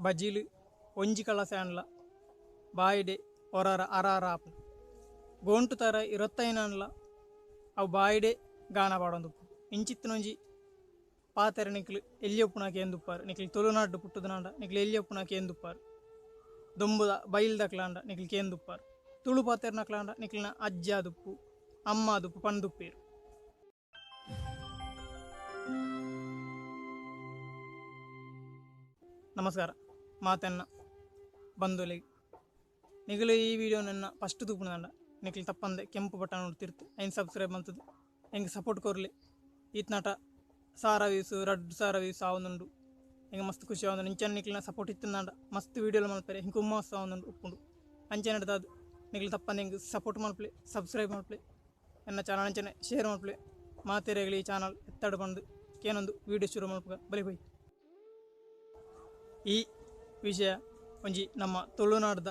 ಬಜಿಲು ಒಂಜಿ ಕಲ ಸ್ಯಾನ್ಲ ಬಾಯಿಡೆ ಹೊರರ ಅರಾರ ಆಪು ಗೋಂಟು ತರ ಇರತ್ತೈನನ್ಲ ಅವು ಬಾಯಿಡೆ ಗಾನ ಪಾಡೊಂದು ಇಂಚಿತ್ತಿನೊಂಜಿ ಪಾತೆರೆ ನಿಕ್ಲು ಎಲ್ಲಿಯೊಪ್ಪುನಾಕೆ ಎಂದುಪ್ಪಾರು ನಿಕ್ಲಿ ತುಳುನಾಡು ಪುಟ್ಟುದನಾಂಡ ನಿಕ್ಲು ಎಲ್ಲಿಯೊಪ್ಪುನಾಕೆ ಎಂದುಪ್ಪಾರು ದುಂಬುದ ಬೈಲ್ದಕ್ಲಾಂಡ ನಿಕ್ಲು ಕೇಂದುಪ್ಪಾರು ತುಳು ಪಾತೆರೆ ನಕ್ಲಾಂಡ ನಿಕ್ಲಿನ ಅಜ್ಜ ದುಪ್ಪು ಅಮ್ಮ ದುಪ್ಪು ಪಂದುಪ್ಪೇರು. ನಮಸ್ಕಾರ ಮಾತೆನ್ನ ಬಂಧುಲಿಗೆ ನಿಗಲು ಈ ವಿಡಿಯೋ ನನ್ನ ಫಸ್ಟ್ ತೂಪುನಂಡ ನಿಕ್ಲಿ ತಪ್ಪಂದೆ ಕೆಂಪು ಬಟನ್ ನೋಡ್ತಿರ್ತು ಐನ್ ಸಬ್ಸ್ಕ್ರೈಬ್ ಅಂತದ್ದು ಹೆಂಗೆ ಸಪೋರ್ಟ್ ಕೊರಲಿ ಈತ್ನಾಟ ಸಾರ ವೀಸು ರಡ್ಡು ಸಾರ ವೀಸು ಆವೊಂದುಂಡು ಹೆಂಗೆ ಮಸ್ತ್ ಖುಷಿ ಆವೊಂದು ಇಂಚನೆ ನಿಕ್ಲಿನ ಸಪೋರ್ಟ್ ಇತ್ತಿಂದಾಂಡ ಮಸ್ತ್ ವೀಡಿಯೋಲು ಮಲ್ಪರೆ ಹಿಂಗೆ ಉಮ್ಮಾಸ ಆವೊಂದುಂಡು ಉಪ್ಪುಂಡು ಅಂಚನೆ ಹಿಡ್ದು ನಿಕ್ಲಿ ತಪ್ಪಂದೆ ಹೆಂಗೆ ಸಪೋರ್ಟ್ ಮಲ್ಪಲೆ ಸಬ್ಸ್ಕ್ರೈಬ್ ಮಲ್ಪಲೆ ನನ್ನ ಚಾನಲ್ ಅಂಚನೆ ಶೇರ್ ಮಲ್ಪಲೆ ಮಾತೆರೆಗಲಿ ಈ ಚಾನಲ್ ಎತ್ತಡ ಬಂದು ಏನೊಂದು ವೀಡಿಯೋ ಶುರು ಮಲ್ಪಗ ಬಲಿ ಹೋಯ್. ಈ ವಿಷಯ ಒಂಜಿ ನಮ್ಮ ತುಳುನಾಡದ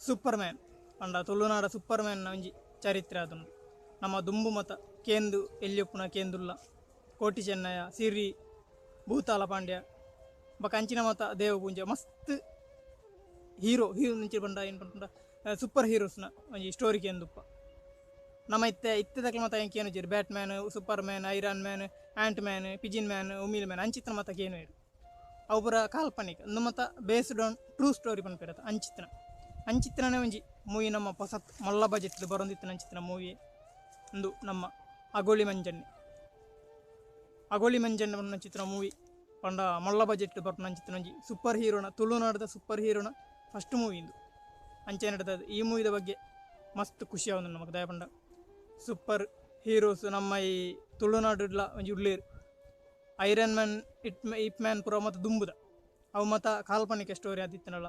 ಸೂಪರ್ ಮ್ಯಾನ್ ಪಂಡ ತುಳುನಾಡ ಸೂಪರ್ ಮ್ಯಾನ್ನ ಒಂಜಿ ಚರಿತ್ರೆ ಅದನ್ನು ನಮ್ಮ ದುಂಬು ಮತ ಕೇಂದು ಎಲ್ಲಿಯೊಪ್ಪುನ ಕೇಂದುಲ್ಲ ಕೋಟಿ ಚೆನ್ನಯ್ಯ ಸಿರಿ ಭೂತಾಲ ಪಾಂಡ್ಯ ಬಕ ಅಂಚಿನ ಮತ ದೇವಪೂಂಜ ಮಸ್ತ್ ಹೀರೋ ನಿಂಚಿ ಬಂಡ ಏನು ಪಂಡ ಸೂಪರ್ ಹೀರೋಸ್ನ ಒಂಜಿ ಸ್ಟೋರಿ ಕೇಂದುಪ್ಪ ನಮ್ಮ ಇತ್ತದಕ್ಕೆ ಮತ ಹೆಂಗೆ ಏನು ಜೀರು batman superman iron man ant man pigeon man ಉಮಿಲ್ ಮ್ಯಾನ್ ಅಂಚಿತ್ತಿನ ಮತ ಏನು ಇರು ಅವು ಪೂರ ಕಾಲ್ಪನಿಕ ಒಂದು ಮತ ಬೇಸ್ಡ್ ಆನ್ ಟ್ರೂ ಸ್ಟೋರಿ ಪನ್ಪಿರತ್ತ ಅಂಚಿತ್ತಿನೇ ಒಂಜಿ ಮೂವಿ ನಮ್ಮ ಹೊಸತ್ ಮಲ್ಲ ಬಜೆಟ್ ಬರೋಂದಿತ್ತಿನ ಅಂಚಿತ್ತಿನ ಮೂವಿ ಒಂದು ನಮ್ಮ ಅಗೋಳಿ ಮಂಜಣ್ಣೆ ಬಣ್ಣ ಚಿತ್ರ ಮೂವಿ ಪಂಡ ಮಲ್ಲ ಬಜೆಟ್ ಬರ್ನ ಅಂಚಿತ್ತಿನ ಒಂಜಿ ಸೂಪರ್ ಹೀರೋನ ತುಳುನಾಡದ ಸೂಪರ್ ಹೀರೋನ ಫಸ್ಟ್ ಮೂವಿ ಇಂದು ಅಂಚೆ ನಡೆದದು. ಈ ಮೂವಿದ ಬಗ್ಗೆ ಮಸ್ತ್ ಖುಷಿ ಆವೊಂದು ನಮಗೆ ದಯ ಪಂಡ ಸೂಪರ್ ಹೀರೋಸ್ ನಮ್ಮ ಈ ತುಳುನಾಡುಡ್ಲ ಒಂಜಿ ಉಳ್ಳೇರು ಐರನ್ ಮ್ಯಾನ್ ಇಪ್ ಮ್ಯಾನ್ ಪುರ ಮತ್ತು ದುಂಬುದ ಅವು ಮತ ಕಾಲ್ಪನಿಕ ಸ್ಟೋರಿ ಆದಿತ್ತನಲ್ಲ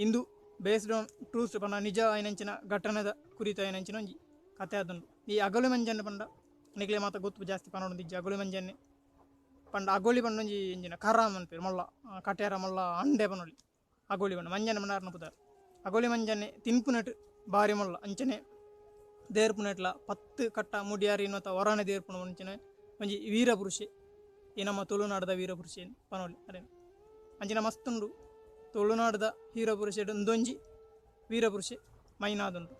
ಇಂದು ಬೇಸ್ಡ್ ಆನ್ ಟ್ರೂಸ್ ಪಂಡ ನಿಜ ಐನಂಚಿನ ಘಟನೆದ ಕುರಿತ ಐನಂಚಿನ ಒಂಜಿ ಕತೆ ಆದುಂಡು. ಈ ಅಗೋಳಿ ಮಂಜಣ್ಣೆ ಪಂಡ ನಿಕ್ಲೆ ಮಾತ ಗೊತ್ತು ಜಾಸ್ತಿ ಪನೋಡಿದ್ಜಿ ಅಗೋಳಿ ಮಂಜಣ್ಣೆ ಪಂಡ ಅಗೋಳಿ ಪಂಡ ಒಂಜಿ ಎಂಜಿನ ಖರಾಮ್ ಅನ್ಪೇರು ಮಲ್ಲ ಕಟ್ಯಾರ ಮಲ್ಲ ಅಂಡೆ ಪನೊಲಿ ಅಗೋಳಿ ಪಂಡ ಮಂಜಣ್ಣೆ ಪಂಡ ಪುದಾರ ಅಗೋಳಿ ಮಂಜಣ್ಣೆ ತಿನ್ಪುನಟ್ ಬಾರಿ ಮಲ್ಲ ಅಂಚನೆ ದೇರ್ಪುನಟ್ಲ 10 ಕಟ್ಟ ಮುಡಿಯಾರಿ ಇನ್ನೊತ್ತ ಹೊರಾಣೆ ದೇರ್ಪುಣ ಅಂಚನೆ ಒಂಜಿ ವೀರಪುರುಷೆ ಈ ನಮ್ಮ ತುಳುನಾಡದ ವೀರಪುರುಷೆ ಪನೋಲಿ ಅದೇ ಅಂಚಿನ ಮಸ್ತುಂಡು ತುಳುನಾಡದ ವೀರಪುರುಷ ಒಂದೊಂಜಿ ವೀರಪುರುಷೆ ಮೈನಾದುಂಡು.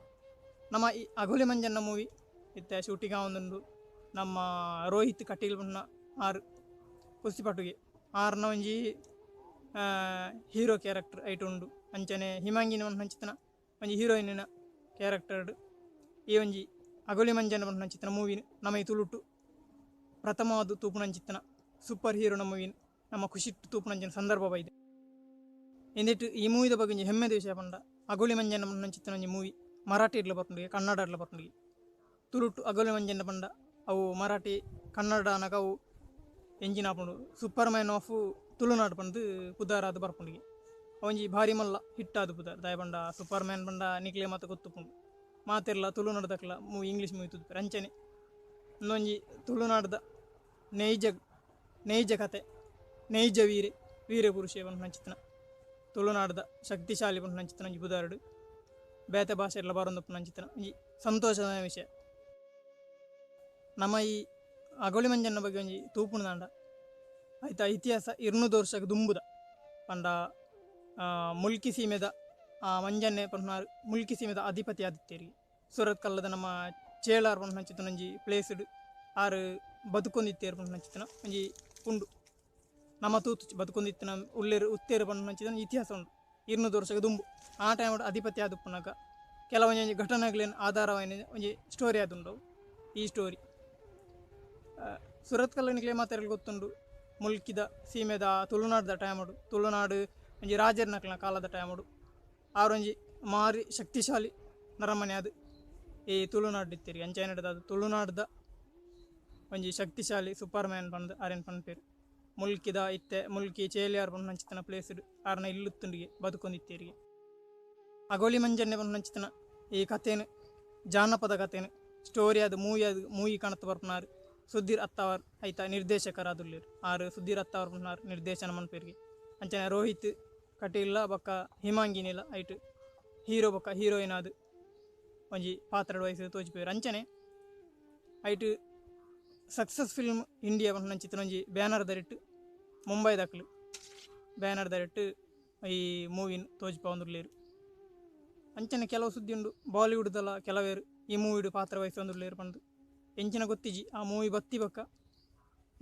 ನಮ್ಮ ಈ ಅಗೋಳಿ ಮಂಜಣ್ಣ ಮೂವಿ ಇತ್ತೆ ಶೂಟಿಂಗ್ ಆವೊಂದುಂಡು ನಮ್ಮ ರೋಹಿತ್ ಕಟೀಲ್ ಬಣ್ಣ 6 ಕುಸ್ತಿಪಟುಗೆ 6ನ ಒಂಜಿ ಹೀರೋ ಕ್ಯಾರೆಕ್ಟರ್ ಐಟ್ ಉಂಡು ಅಂಚನೆ ಹಿಮಾಂಗಿನ ಒಂದು ಹಂಚಿತನ ಒಂಜಿ ಹೀರೋಯಿನಿನ ಕ್ಯಾರೆಕ್ಟರ್ ಈ ಒಂಜಿ ಅಗೋಳಿ ಮಂಜಣ್ಣ ಬಣ್ಣ ಹಂಚಿತನ ಮೂವಿನ ನಮ್ಮ ಈ ತುಳುಟು ಪ್ರಥಮವಾದ ತೂಪುನಂಚಿತ್ತನ ಸೂಪರ್ ಹೀರೋನ ಮೂವಿನ ನಮ್ಮ ಖುಷಿಟ್ಟು ತೂಪುನಂಚಿನ ಸಂದರ್ಭ ಇದೆ ಎಂದಿಟ್ಟು ಈ ಮೂವಿದ ಬಗ್ಗೆ ಒಂಜಿ ಹೆಮ್ಮೆದ ವಿಷಯ ಪಂಡ ಅಗೋಳಿ ಮಂಜಣ್ಣ ಬಣ್ಣಂಚಿತ್ತನ ಒಂಜಿ ಮೂವಿ ಮರಾಠಿ ಇಡ್ಲ ಬರ್ಪುಂಡಿಗೆ ಕನ್ನಡ ಇಡ್ಲ ಬರ್ಪುಂಡಿಗೆ ತುಳುಟು ಅಗೋಳಿ ಮಂಜಣ್ಣ ಪಂಡ ಅವು ಮರಾಠಿ ಕನ್ನಡ ಅನಗ ಅವು ಎಂಜಿನ ಆಪುಂಡು ಸೂಪರ್ ಮ್ಯಾನ್ ಆಫ್ ತುಳುನಾಡು ಪಂದು ಪುದಾರ ಅದು ಬರ್ಪುಂಡಿಗೆ ಒಂಜಿ ಭಾರಿ ಮಲ್ಲ ಹಿಟ್ ಆದು ಪುದಾರ ದಯ ಪಂಡ ಸೂಪರ್ ಮ್ಯಾನ್ ಪಂಡ ನಿಕ್ಲೆ ಮಾತ ಗೊತ್ತುಪುಂಡು ಮಾತೆರ್ಲ ತುಳುನಾಡದಕ್ಲ ಮೂವಿ ಇಂಗ್ಲೀಷ್ ಮೂವಿ ತುದ್ಪೇರು ಅಂಚನೆ ಇನ್ನೊಂಜಿ ತುಳುನಾಡದ ನೈಜ ಕತೆ ನೈಜ ವೀರಪುರುಷೆ ಪಂಡು ಹಂಚಿತನ ತುಳುನಾಡದ ಶಕ್ತಿಶಾಲಿ ಪಂಡು ಹಂಚಿತನ ಒಂಜಿ ಬುಧಾರಡು ಬೇತೆ ಭಾಷೆ ಎಲ್ಲ ಬರೋಂದು ಹಂಚಿತನ ಒಂಜಿ ಸಂತೋಷದ ವಿಷಯ. ನಮ್ಮ ಈ ಅಗೋಳಿ ಮಂಜಣ್ಣ ಬಗ್ಗೆ ಒಂಜಿ ತೂಪುಣದಾಂಡ ಆಯ್ತಾ ಇತಿಹಾಸ 200 ವರ್ಷಕ್ಕೆ ದುಂಬುದ ಪಂಡ ಮುಲ್ಕಿ ಸೀಮೆದ ಮಂಜಣ್ಣೆ ಪಂಡು ಮುಲ್ಕಿ ಸೀಮೆದ ಅಧಿಪತಿ ಆದಿತ್ಯರಿಗೆ ಸೂರತ್ ಕಲ್ಲದ ನಮ್ಮ ಚೇಳಾರ್ ಪಂಡು ಹಂಚಿತನ ಒಂಜಿ ಪ್ಲೇಸ್ಡ್ ಆರು ಬದುಕೊಂದಿತ್ತೇರು ಪಂಡು ಹಂಚಿತನ ಒಂಜಿ ಉಂಡು ನಮ್ಮ ತೂತು ಬದುಕೊಂದಿತ್ತಿನ ಉಳ್ಳೇರು ಉತ್ತೇರು ಪಂಡು ಹಂಚಿತನ ಇತಿಹಾಸ ಉಂಡು 200 ವರ್ಷಕ್ಕೆ ದುಂಬು ಆ ಟೈಮ್ ಅಧಿಪತಿ ಆದುಪ್ಪನಾಗ ಕೆಲವೊಂಜಿ ಘಟನೆಗಳೇನು ಆಧಾರವಾಯಿನ ಒಂಜಿ ಸ್ಟೋರಿ ಆದುಂಡು. ಈ ಸ್ಟೋರಿ ಸುರತ್ ಕಲ್ಲನಿಗೆ ಮಾತಾಡಲು ಗೊತ್ತುಂಡು ಮುಲ್ಕಿದ ಸೀಮೆದ ತುಳುನಾಡದ ಟೈಮಡು ತುಳುನಾಡು ಒಂಜಿ ರಾಜರ್ನಕ್ಲ ಕಾಲದ ಟೈಮಡು ಆರೊಂಜಿ ಮಾರಿ ಶಕ್ತಿಶಾಲಿ ನರಮನೆ ಅದು ಈ ತುಳುನಾಡು ಇತ್ತೀರಿ ಅಂಚೆ ನಡೆದ ತುಳುನಾಡದ ಒಂಜಿ ಶಕ್ತಿಶಾಲಿ ಸೂಪರ್ ಮ್ಯಾನ್ ಬಂದು ಆರೇನು ಪನ್ಪೇರು ಮುಲ್ಕಿದ ಇತ್ತೆ ಮುಲ್ಕಿ ಚೇಲಿಯಾರ್ ಬಂದು ಹಂಚಿತನ ಪ್ಲೇಸ್ಡ್ ಆರನ ಇಲ್ಲುತ್ತುಂಡಿಗೆ ಬದುಕೊಂದಿತ್ತೇರಿಗೆ ಅಗೋಳಿ ಮಂಜಣ್ಣೆ ಬಂದು ಹಂಚಿತನ ಈ ಕಥೆನು ಜಾನಪದ ಕಥೆನು ಸ್ಟೋರಿ ಅದು ಮೂವಿ ಕಾಣುತ್ತ ಬರ್ಪನಾರು ಸುಧೀರ್ ಅತ್ತಾವರ್ ಆಯ್ತಾ ನಿರ್ದೇಶಕರಾದುಲ್ಲೇರು 6 ಸುಧೀರ್ ಅತ್ತಾವರ್ ಬಂದು ನಿರ್ದೇಶನ ಮನ್ಪೇರಿಗೆ ಅಂಚನೆ ರೋಹಿತ್ ಕಟೀಲ ಬೊಕ್ಕ ಹಿಮಾಂಗಿನಿಲ ಐಟ್ ಹೀರೋ ಬೊಕ್ಕ ಹೀರೋಯಿನ್ ಅದು ಒಂಜಿ ಪಾತ್ರ ವಯಸ್ಸು ತೋಚಿಪೇರು ಅಂಚನೆ ಐಟ್ ಸಕ್ಸಸ್ ಫಿಲ್ಮ್ ಇಂಡಿಯಾ ಬಂದು ಚಿತ್ರ ಒಂಜಿ ಬ್ಯಾನರ್ ದರಿಟ್ಟು ಮುಂಬೈ ದಕ್ಲು ಬ್ಯಾನರ್ ದರಿಟ್ಟು ಈ ಮೂವಿನ ತೋಜ್ಪ ಒಂದುರ್ಲೇರು. ಅಂಚನೆ ಕೆಲವು ಸುದ್ದಿ ಉಂಡು ಬಾಲಿವುಡ್ದಲ್ಲ ಕೆಲವೇರು ಈ ಮೂವಿಡು ಪಾತ್ರ ವಹಿಸೊಂದುರ್ಲೇರು ಪಂದು ಎಂಚಿನ ಗೊತ್ತಿಜಿ ಆ ಮೂವಿ ಬತ್ತಿ ಬಕ್ಕ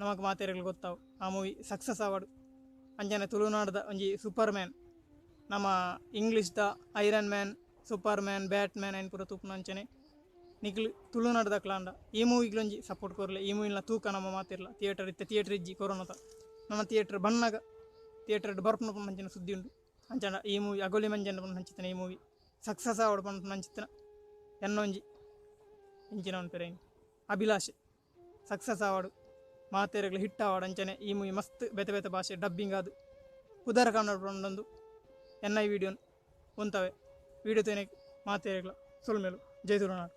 ನಮಕ್ ಮಾತೆರೆಗಳು ಗೊತ್ತಾವು ಆ ಮೂವಿ ಸಕ್ಸಸ್ ಆವಡು. ಅಂಚನೆ ತುಳುನಾಡ್ದ ಒಂಜಿ ಸೂಪರ್ ಮ್ಯಾನ್ ನಮ್ಮ ಇಂಗ್ಲೀಷ್ದ iron man, superman, batman ಅಯ್ನ ಪೂರ ತೂಪುನ ಅಂಚನೆ ನಿಕ್ಲು ತುಳುನಾಡ್ದಕ್ಲಾಂಡ ಈ ಮೂವಿಗ್ಲೊಂಜಿ ಸಪೋರ್ಟ್ ಕೊರ್ಲೆ. ಈ ಮೂವಿನ ತೂಕ ನಮ್ಮ ಮಾತಿರ್ಲ ಥಿಯೇಟರ್ ಇಜ್ಜಿ ಕೊರೋನಾದ ನನ್ನ ಥಿಯೇಟರ್ ಬಣ್ಣಗ ಥಿಯೇಟರ್ ಬರ್ಪುನ ಅಂಚಿನ ಸುದ್ದಿ ಉಂಡು. ಅಂಚನ ಈ ಮೂವಿ ಅಗೋಲಿ ಮಂಜನ ಹಂಚಿತನ ಈ ಮೂವಿ ಸಕ್ಸಸ್ ಆವಡು ಪಂಡ ಹಂಚಿತನ ಎನ್ನೊಂಜಿ ಇಂಚಿನ ಒಂದು ಪೆರೇನು ಅಭಿಲಾಷೆ ಸಕ್ಸಸ್ ಆವಡು ಮಾತೆರೆಗಳು ಹಿಟ್ ಆವಡು. ಅಂಚನೆ ಈ ಮೂವಿ ಮಸ್ತ್ ಬೇತೆ ಬೇತೆ ಭಾಷೆ ಡಬ್ಬಿಂಗ್ ಅದು ಉದರ ಕನ್ನಡ ಪಂಡೊಂದು ಎನ್ನ ಈ ವಿಡಿಯೋನ್ ಉಂತವೆ ವಿಡಿಯೋ ತೇನೆ ಮಾತೆರೆಗಳ ಸುಳ್ಮೇಲು ಜೈ ತುಳುನಾಡು.